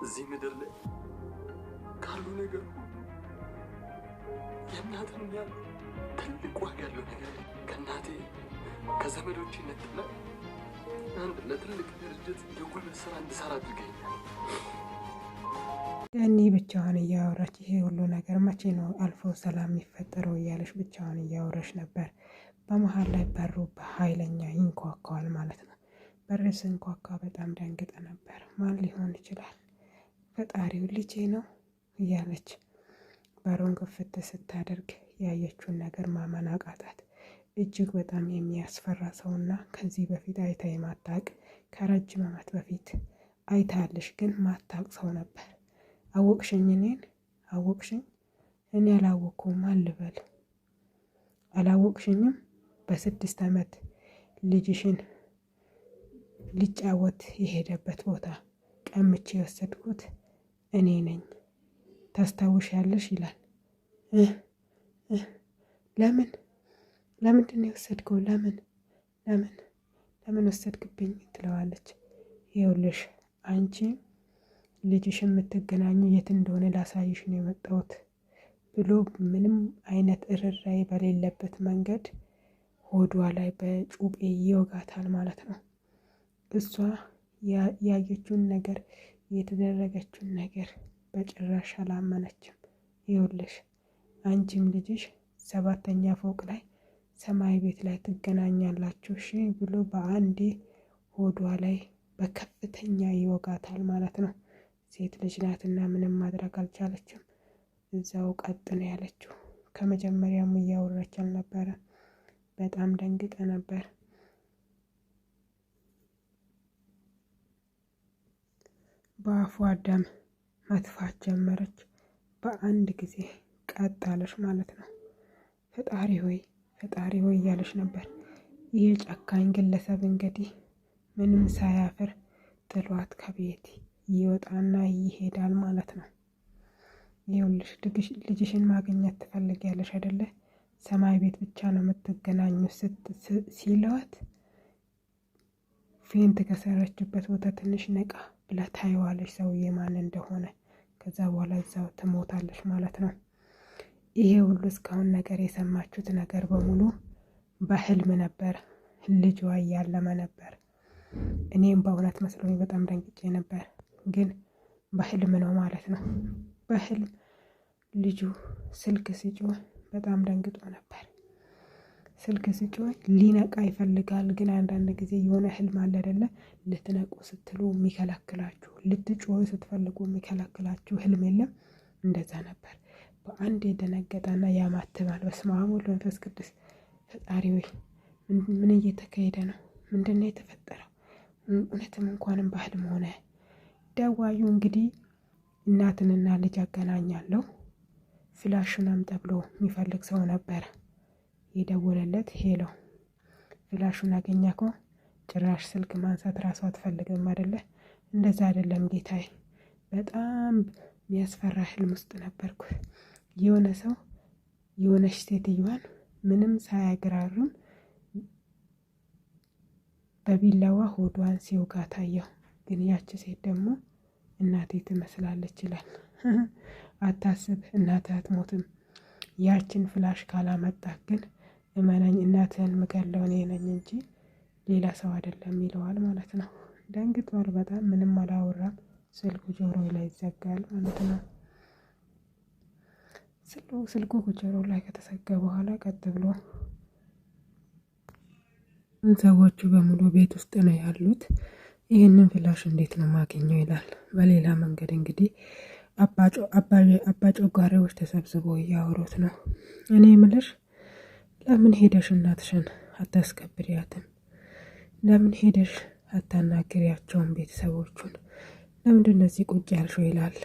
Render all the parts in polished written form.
እዚህ ምድር ላይ ካሉ ነገር የእናትን ያህል ትልቅ ዋጋ ያለው ነገር ከእናቴ ከዘመዶቼ ነጥለ አንድ ለትልቅ ድርጅት የጉልበት ስራ እንድሰራ አድርገኛል። ያኔ ብቻዋን እያወራች ይሄ ሁሉ ነገር መቼ ነው አልፎ ሰላም የሚፈጠረው እያለች ብቻዋን እያወራች ነበር። በመሃል ላይ በሩ በኃይለኛ ይንኳኳል ማለት ነው። በር ሲንኳኳ በጣም ደንግጣ ነበር። ማን ሊሆን ይችላል? ፈጣሪው ልጄ ነው እያለች በሩን ክፍት ስታደርግ ያየችውን ነገር ማመን አቃታት። እጅግ በጣም የሚያስፈራ ሰውና ከዚህ በፊት አይታ የማታውቅ ከረጅም ዓመት በፊት አይታለሽ ግን ማታውቅ ሰው ነበር። አወቅሽኝ? እኔን አወቅሽኝ? እኔ አላወቅኩም አልበል። አላወቅሽኝም? በ6 ዓመት ልጅሽን ሊጫወት የሄደበት ቦታ ቀምቼ የወሰድኩት እኔ ነኝ። ታስታውሻለሽ? ይላል። ለምንድን ነው የወሰድከው? ለምን ወሰድክብኝ? ትለዋለች። ይኸውልሽ አንቺ ልጅሽ የምትገናኙ የት እንደሆነ ላሳይሽ ነው የመጣሁት ብሎ ምንም አይነት እርራይ በሌለበት መንገድ ሆዷ ላይ በጩቤ ይወጋታል ማለት ነው። እሷ ያየችውን ነገር የተደረገችውን ነገር በጭራሽ አላመነችም። ይኸውልሽ አንቺም ልጅሽ 7ኛ ፎቅ ላይ ሰማይ ቤት ላይ ትገናኛላችሁ እሺ ብሎ በአንዴ ሆዷ ላይ በከፍተኛ ይወጋታል ማለት ነው። ሴት ልጅ ናትና ምንም ማድረግ አልቻለችም። እዛው ቀጥ ነው ያለችው። ከመጀመሪያም እያወራች አልነበረ። በጣም ደንግጣ ነበር። በአፏ ደም መትፋት ጀመረች። በአንድ ጊዜ ቀጥ አለች ማለት ነው። ፈጣሪ ሆይ እያለች ነበር። ይህ ጨካኝ ግለሰብ እንግዲህ ምንም ሳያፍር ጥሏት ከቤት ይወጣና ይሄዳል ማለት ነው። ይኸውልሽ ልጅሽን ማግኘት ትፈልጊያለሽ አይደለ? ሰማይ ቤት ብቻ ነው የምትገናኙ ሲለዋት ፌንት ከሰረችበት ቦታ ትንሽ ነቃ ብላ ታየዋለች ሰውዬ ማን እንደሆነ። ከዛ በኋላ እዛው ትሞታለች ማለት ነው። ይሄ ሁሉ እስካሁን ነገር የሰማችሁት ነገር በሙሉ በህልም ነበር። ልጇ እያለመ ነበር። እኔም በእውነት መስሎኝ በጣም ደንግጬ ነበር። ግን በህልም ነው ማለት ነው። በህልም ልጁ ስልክ ሲጮህ በጣም ደንግጦ ነበር። ስልክ ሲጮህ ሊነቃ ይፈልጋል። ግን አንዳንድ ጊዜ የሆነ ህልም አለ አይደለ? ልትነቁ ስትሉ የሚከለክላችሁ፣ ልትጮህ ስትፈልጉ የሚከለክላችሁ ህልም የለም? እንደዛ ነበር። በአንድ የደነገጠና ያማትባል። በስመ አብ ወወልድ ወመንፈስ ቅዱስ። ፈጣሪ ሆይ ምን እየተካሄደ ነው? ምንድን ነው የተፈጠረው? እውነትም እንኳንም በህልም ሆነ። ደዋዩ እንግዲህ እናትንና ልጅ አገናኛለሁ ፍላሹን አምጣ ብሎ የሚፈልግ ሰው ነበር የደወለለት። ሄሎ ፍላሹን አገኘኮ? ጭራሽ ስልክ ማንሳት ራሱ አትፈልግም አይደለ? እንደዛ አይደለም ጌታዬ፣ በጣም የሚያስፈራ ህልም ውስጥ ነበርኩ። የሆነ ሰው የሆነች ሴትዮዋን ምንም ሳያግራርም በቢላዋ ሆዷን ሲወጋ ታየው። ግን ያቺ ሴት ደግሞ እናቴ ትመስላለች ይላል። አታስብ፣ እናትህ አትሞትም። ያችን ፍላሽ ካላመጣህ ግን እመነኝ እናትህን ምገለው እኔ ነኝ እንጂ ሌላ ሰው አይደለም ይለዋል ማለት ነው። ደንግጧል በጣም። ምንም አላወራም። ስልኩ ጆሮ ላይ ይዘጋል ማለት ነው። ስልኩ ጆሮ ላይ ከተዘጋ በኋላ ቀጥ ብሎ ሰዎቹ በሙሉ ቤት ውስጥ ነው ያሉት። ይህንን ፍላሽ እንዴት ነው ማገኘው ይላል። በሌላ መንገድ እንግዲህ አባጮጋሪዎች ተሰብስበው እያወሩት ነው። እኔ ምልሽ ለምን ሄደሽ እናትሽን አታስከብሪያትም? ለምን ሄደሽ አታናግሪያቸውም? ቤተሰቦቹን ለምንድን ነው እዚህ ቁጭ ያልሽው? ይላል።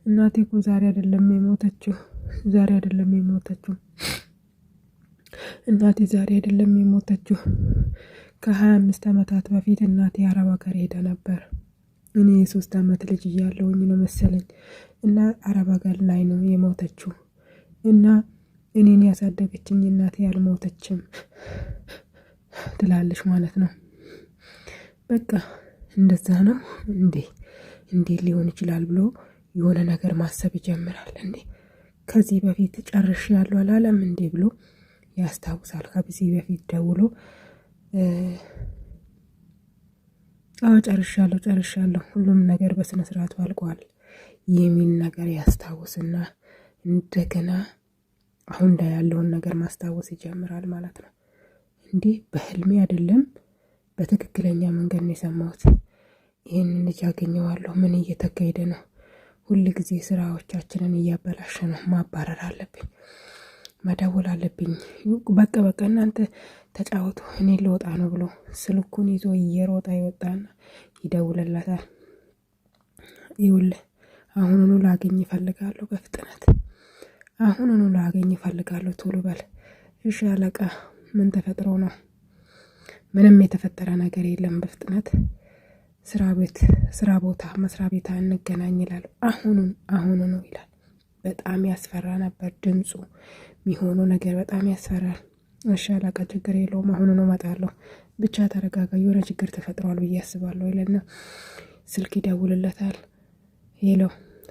እናቴ እኮ ዛሬ አይደለም የሞተችው። እናቴ ዛሬ አይደለም የሞተችው። ከ25 ዓመታት በፊት እናቴ አረብ ሀገር ሄዳ ነበር። እኔ የ3 ዓመት ልጅ እያለሁኝ ነው መሰለኝ እና አረብ ሀገር ላይ ነው የሞተችው። እና እኔን ያሳደገችኝ እናቴ አልሞተችም ትላለች ማለት ነው። በቃ እንደዛ ነው እንዴ ሊሆን ይችላል ብሎ የሆነ ነገር ማሰብ ይጀምራል። እንዴ ከዚህ በፊት ጨርሼያለሁ አላለም እንዴ ብሎ ያስታውሳል። ከዚህ በፊት ደውሎ ጨርሻለሁ ሁሉም ነገር በስነ ስርዓት አልቋል የሚል ነገር ያስታውስና እንደገና አሁን ላይ ያለውን ነገር ማስታወስ ይጀምራል ማለት ነው። እንዴ በህልሜ አይደለም በትክክለኛ መንገድ ነው የሰማሁት። ይሄንን ልጅ አገኘዋለሁ። ምን እየተካሄደ ነው? ሁል ጊዜ ስራዎቻችንን እያበላሸ ነው። ማባረር አለብኝ፣ መደወል አለብኝ። በቃ እናንተ ተጫወቱ እኔ ልወጣ ነው ብሎ ስልኩን ይዞ እየሮጠ ይወጣና ይደውልለታል። ይኸውልህ አሁኑኑ ላገኝ እፈልጋለሁ፣ በፍጥነት አሁኑኑ ላገኝ እፈልጋለሁ፣ ቶሎ በል። እሺ አለቃ ምን ተፈጥሮ ነው? ምንም የተፈጠረ ነገር የለም፣ በፍጥነት ስራ ቦታ መስሪያ ቤት እንገናኝ ይላል። አሁኑኑ ይላል። በጣም ያስፈራ ነበር ድምፁ። የሚሆነው ነገር በጣም ያስፈራል። እሺ አለቃ ችግር የለውም አሁኑኑ እመጣለሁ፣ ብቻ ተረጋጋ፣ የሆነ ችግር ተፈጥሯል ብዬ አስባለሁ ይልና ስልክ ይደውልለታል። ሄሎ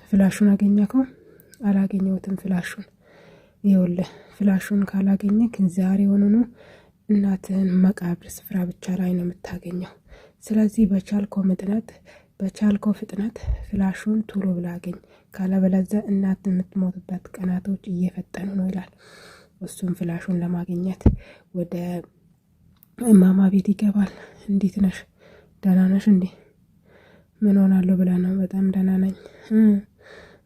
ፍላሹን አገኘከው? አላገኘሁትም ፍላሹን። ይኸውልህ ፍላሹን ካላገኘክ ዛሬውኑ እናትህን መቃብር ስፍራ ብቻ ላይ ነው የምታገኘው። ስለዚህ በቻልከው ፍጥነት ፍላሹን ቶሎ ብላ አገኝ፣ ካለበለዚያ እናት የምትሞትበት ቀናቶች እየፈጠኑ ነው ይላል። እሱም ፍላሹን ለማግኘት ወደ እማማ ቤት ይገባል። እንዴት ነሽ? ደህና ነሽ እንዴ? ምን ሆናለሁ ብላ ነው? በጣም ደህና ነኝ።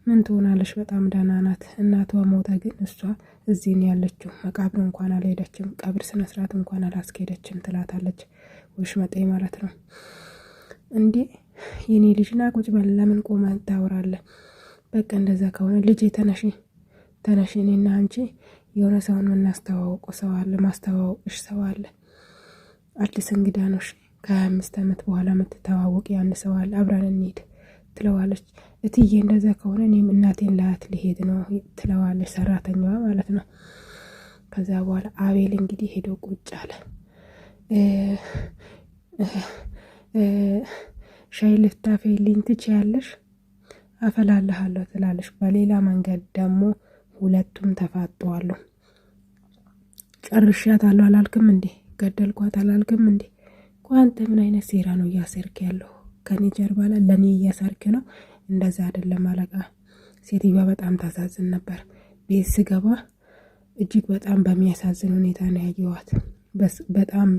ምን ትሆናለሽ? በጣም ደህና ናት። እናቷ ሞተ፣ ግን እሷ እዚህ ነው ያለችው። መቃብር እንኳን አልሄደችም፣ ቀብር ስነ ስርዓት እንኳን አላስኬደችም ትላታለች። ወሽመጤ ማለት ነው። እንዴ የኔ ልጅ ና ቁጭ በል፣ ለምን ቆመህ ታወራለህ? በቃ እንደዛ ከሆነ ልጄ ተነሽ፣ እኔና አንቺ የሆነ ሰውን የምናስተዋውቀው ሰው አለ፣ ማስተዋወቅሽ ሰው አለ። አዲስ እንግዳ ነው፣ ከ25 ዓመት በኋላ የምትተዋወቅ ያን ሰው አለ፣ አብረን እንሂድ ትለዋለች። እትዬ እንደዛ ከሆነ እኔም እናቴን ላያት ሊሄድ ነው ትለዋለች፣ ሰራተኛዋ ማለት ነው። ከዛ በኋላ አቤል እንግዲህ ሄዶ ቁጭ አለ። ሻይ ልታፈይልኝ ትችያለሽ? አፈላልሃለሁ ትላለች። በሌላ መንገድ ደግሞ ሁለቱም ተፋጠዋሉ። ጨርሻታለሁ አላልክም እንዴ? ገደልኳት አላልክም እንዴ? ቋንተ ምን አይነት ሴራ ነው እያሰርክ ያለው? ከኔ ጀርባ ላይ ለኔ እያሰርክ ነው? እንደዛ አይደለም አለቃ። ሴትዮዋ በጣም ታሳዝን ነበር። ቤት ስገባ እጅግ በጣም በሚያሳዝን ሁኔታ ነው ያየዋት። በጣም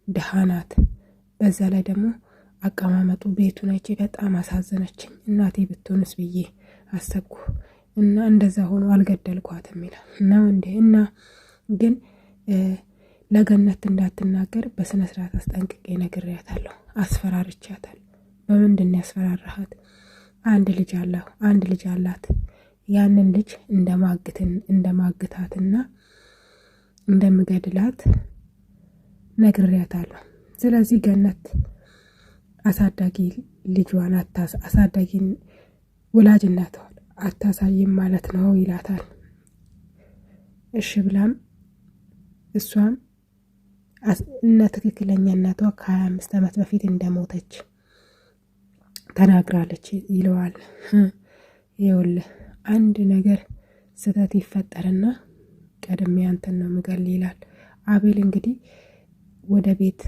የድሃ ናት። በዛ ላይ ደግሞ አቀማመጡ ቤቱን አይቼ በጣም አሳዘነችኝ። እናቴ ብትሆንስ ብዬ አሰብኩ እና እንደዛ ሆኖ አልገደልኳትም ይላል። ነው እንዴ? እና ግን ለገነት እንዳትናገር በስነ ስርዓት አስጠንቅቄ ነግሬያታለሁ፣ አስፈራርቻታለሁ። በምንድን ነው ያስፈራራሃት? አንድ ልጅ አላት። ያንን ልጅ እንደማግታትና እንደምገድላት ነግሬያታለሁ። ስለዚህ ገነት አሳዳጊ ልጇን አሳዳጊን ወላጅ እናቷን አታሳይም ማለት ነው ይላታል። እሺ ብላም እሷም እነ ትክክለኛ እናቷ ከ25 ዓመት በፊት እንደሞተች ተናግራለች ይለዋል። ይኸውልህ አንድ ነገር ስህተት ይፈጠርና ቀድሜ አንተን ነው የምገል ይላል። አቤል እንግዲህ ወደ ቤት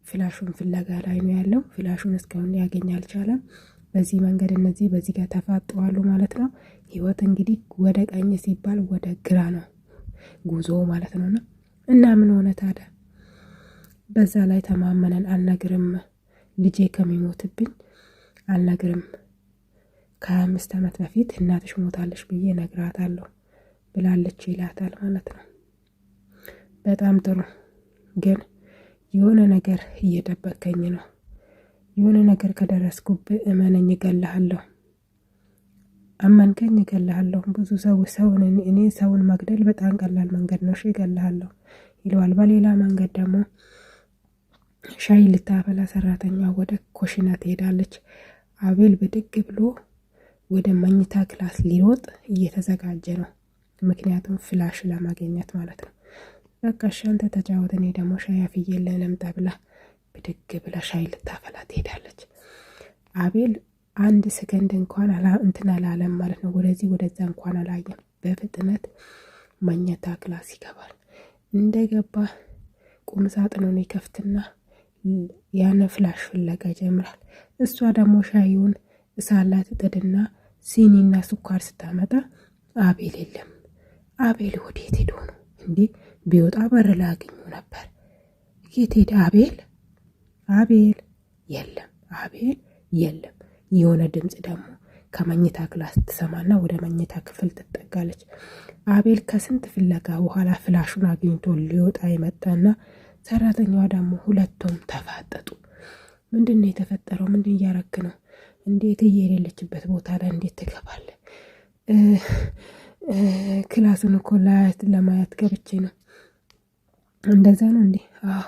ፍላሹን ፍለጋ ላይ ነው ያለው። ፍላሹን እስካሁን ሊያገኝ አልቻለም። በዚህ መንገድ እነዚህ በዚህ ጋር ተፋጠዋሉ ማለት ነው። ህይወት እንግዲህ ወደ ቀኝ ሲባል ወደ ግራ ነው ጉዞ ማለት ነውና እና ምን ሆነ ታዲያ? በዛ ላይ ተማመነን አልነግርም፣ ልጄ ከሚሞትብኝ አልነግርም፣ ከ25 ዓመት በፊት እናትሽ ሞታለች ብዬ ነግራታለሁ ብላለች ይላታል ማለት ነው። በጣም ጥሩ፣ ግን የሆነ ነገር እየጠበቀኝ ነው። የሆነ ነገር ከደረስኩብህ እመነኝ፣ እገልሃለሁ። አመንከኝ፣ እገልሃለሁ። ብዙ እኔ ሰውን መግደል በጣም ቀላል መንገድ ነው፣ እገልሃለሁ ይለዋል። በሌላ መንገድ ደግሞ ሻይ ልታፈላ ሰራተኛ ወደ ኮሽና ትሄዳለች። አቤል ብድግ ብሎ ወደ መኝታ ክላስ ሊሮጥ እየተዘጋጀ ነው። ምክንያቱም ፍላሽ ለማግኘት ማለት ነው። በቃ እሺ አንተ ተጫወት፣ እኔ ደግሞ ሻይ አፍዬልህ ልምጣ ብላ ብድግ ብላ ሻይ ልታፈላ ትሄዳለች። አቤል አንድ ሰከንድ እንኳን እንትን አላለም ማለት ነው። ወደዚህ ወደዛ እንኳን አላየም። በፍጥነት መኝታ ክላስ ይገባል። እንደገባ ቁም ሳጥኑን ይከፍትና ያን ፍላሽ ፍለጋ ይጀምራል። እሷ ደግሞ ሻዩን እሳት ላይ ትጥድና ሲኒና ስኳር ስታመጣ አቤል የለም። አቤል ወዴት ሄዶ ነው? እንዲህ ቢወጣ በር ላይ አገኘው ነበር። የት ሄደ አቤል? አቤል የለም፣ አቤል የለም። የሆነ ድምፅ ደግሞ ከመኝታ ክላስ ትሰማና ወደ መኝታ ክፍል ትጠጋለች። አቤል ከስንት ፍለጋ በኋላ ፍላሹን አግኝቶ ሊወጣ ይመጣና ሰራተኛዋ ደግሞ ሁለቱም ተፋጠጡ። ምንድን ነው የተፈጠረው? ምንድን እያረክ ነው? እንዴት የሌለችበት ቦታ ላይ እንዴት ትገባለህ? ክላሱን እኮ ለማየት ገብቼ ነው። እንደዛ ነው እንዴ? አዎ።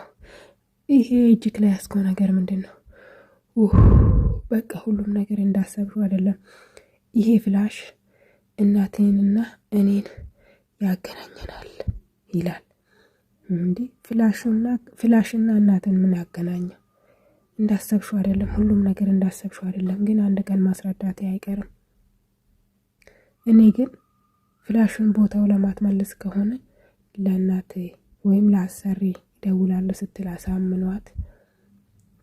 ይሄ እጅግ ላይ ያስከው ነገር ምንድን ነው? በቃ ሁሉም ነገር እንዳሰብሽው አይደለም። ይሄ ፍላሽ እናቴንና እኔን ያገናኘናል ይላል። እንዴ ፍላሽና እናትን ምን ያገናኘው? እንዳሰብሽው አይደለም። ሁሉም ነገር እንዳሰብሽው አይደለም። ግን አንድ ቀን ማስረዳቴ አይቀርም። እኔ ግን ፍላሹን ቦታው ለማትመልስ ከሆነ ለእናቴ ወይም ለአሰሪ ደውላለሁ ስትል አሳምኗት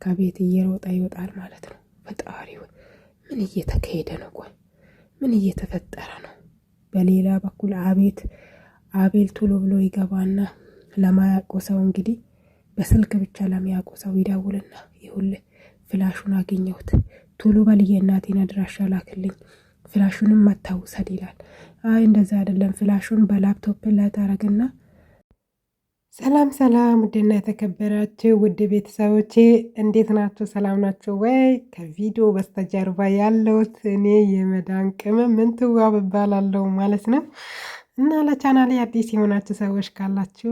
ከቤት እየሮጠ ይወጣል ማለት ነው። ፈጣሪ ምን እየተካሄደ ነው? ቆይ ምን እየተፈጠረ ነው? በሌላ በኩል አቤል ቶሎ ብሎ ይገባና ለማያውቁ ሰው እንግዲህ በስልክ ብቻ ለሚያውቁ ሰው ይደውልና ይኸውልህ ፍላሹን አገኘሁት፣ ቶሎ በል የእናቴን አድራሻ ላክልኝ፣ ፍላሹንም መታውሰድ ይላል። አይ እንደዛ አይደለም፣ ፍላሹን በላፕቶፕ ላይ ታረግና ሰላም ሰላም፣ ውድና የተከበራችሁ ውድ ቤተሰቦቼ እንዴት ናችሁ? ሰላም ናችሁ ወይ? ከቪዲዮ በስተጀርባ ያለሁት እኔ የመዳን ቅመም ምንትዋብ እባላለሁ ማለት ነው። እና ለቻናሌ አዲስ የሆናችሁ ሰዎች ካላችሁ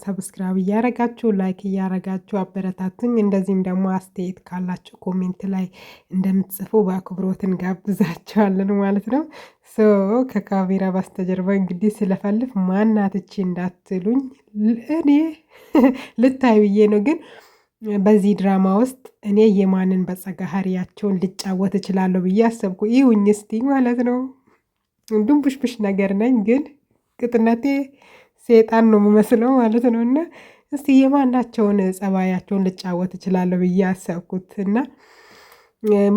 ሰብስክራይብ እያረጋችሁ ላይክ እያረጋችሁ አበረታቱኝ። እንደዚህም ደግሞ አስተያየት ካላችሁ ኮሜንት ላይ እንደምትጽፉ በአክብሮት እንጋብዛችኋለን ማለት ነው። ከካሜራ በስተጀርባ እንግዲህ ስለፈልፍ ማናትቺ እንዳትሉኝ እኔ ልታይ ብዬ ነው። ግን በዚህ ድራማ ውስጥ እኔ የማንን በጸጋሃሪያቸውን ልጫወት እችላለሁ ብዬ አሰብኩ። ይሁኝ እስቲ ማለት ነው። ድንቡሽቡሽ ነገር ነኝ፣ ግን ቅጥነቴ ሴጣን ነው የምመስለው ማለት ነው። እና እስቲ የማናቸውን ጸባያቸውን ልጫወት እችላለሁ ብዬ አሰብኩት እና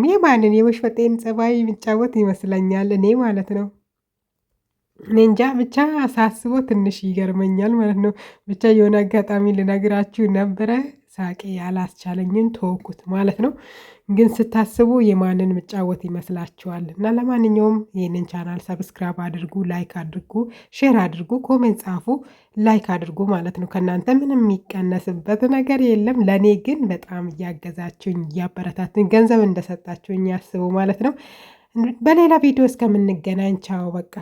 የማንን የወሽፈጤን ጸባይ የሚጫወት ይመስለኛል እኔ ማለት ነው። እኔ እንጃ ብቻ ሳስቦ ትንሽ ይገርመኛል ማለት ነው። ብቻ የሆነ አጋጣሚ ልነግራችሁ ነበረ፣ ሳቄ ያላስቻለኝን ተወኩት ማለት ነው። ግን ስታስቡ የማንን ምጫወት ይመስላችኋል? እና ለማንኛውም ይህንን ቻናል ሰብስክራይብ አድርጉ፣ ላይክ አድርጉ፣ ሼር አድርጉ፣ ኮሜንት ጻፉ፣ ላይክ አድርጉ ማለት ነው። ከእናንተ ምንም የሚቀነስበት ነገር የለም። ለእኔ ግን በጣም እያገዛችሁኝ እያበረታቱኝ ገንዘብ እንደሰጣችሁኝ ያስቡ ማለት ነው። በሌላ ቪዲዮ እስከምንገናኝ ቻው። በቃ